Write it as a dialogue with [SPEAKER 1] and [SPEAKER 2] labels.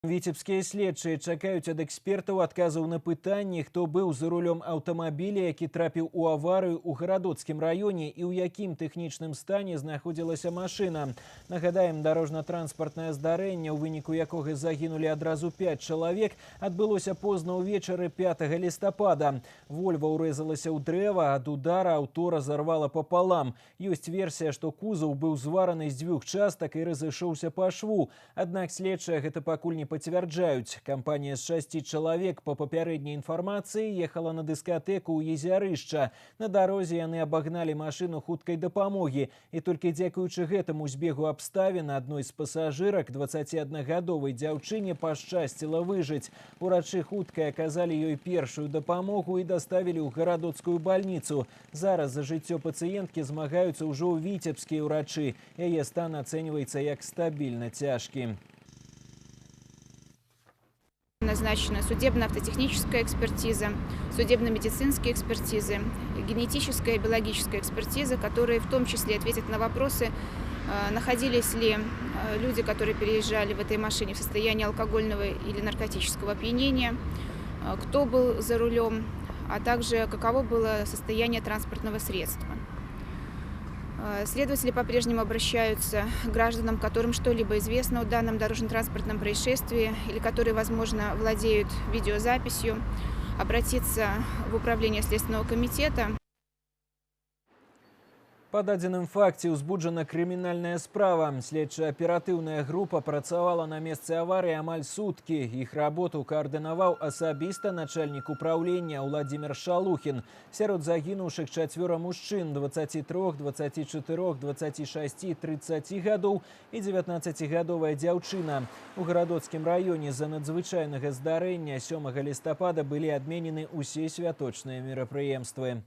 [SPEAKER 1] Віцебскія следчыя чакаюць ад экспертаў адказаў на пытанні, хто быў за рулем аўтамабіля, які трапіў у аварыю ў гарадоцкім раёне і ў якім тэхнічным стане знаходзілася машына. Нагадаем, дарожна-транспартнае здарэнне, у выніку якога загінулі адразу 5 чалавек, адбылося позна ўвечары 5 лістапада. Вольва ўрэзалася ў дрэва, ад удара аўто разарвала папалам. Ёсць версія, што кузаў быў звараны з дзвюх частак і разышоўся па шву. Аднак следчыя гэта пакуль не пацвярджаюць. Кампанія з 6 чалавек па папярэдняй інфармацыі ехала на дыскатэку ў Езярышча. На дарозе яны абагналі машыну хуткай дапамогі. І толькі дзякуючы гэтаму збегу абставін адной з пасажырак, 21гадовай дзяўчыне, пашчасціла выжыць. Урачы хуткай аказалі ёй першую дапамогу і даставілі ў гарадоцкую бальніцу. Зараз за жыццё пацыенткі змагаюцца ўжо віцебскія ўрачы. Яе стан ацэньваецца як стабільна цяжкі.
[SPEAKER 2] Назначена судебно-автотехническая экспертиза, судебно-медицинские экспертизы, генетическая и биологическая экспертиза, которые в том числе ответят на вопросы, находились ли люди, которые переезжали в этой машине, в состоянии алкогольного или наркотического опьянения, кто был за рулем, а также каково было состояние транспортного средства. Следователи по-прежнему обращаются к гражданам, которым что-либо известно о данном дорожно-транспортном происшествии или которые, возможно, владеют видеозаписью, обратиться в управление Следственного комитета.
[SPEAKER 1] Па дадзеным факце ўзбуджана крымінальная справа. Следча-аператыўная група працавала на месцы аварыі амаль суткі. Іх работу каардынаваў асабіста начальнік управлення Владимир Шалухін. Сярод загінуўшых 4 мужчын – 23, 24, 26, 30 гадоў і 19гадовая дзяўчына. У гарадоцкім раёне з-за надзвычайнага здарэння 7 лістапада былі адменены ўсе святочныя мерапрыемствы.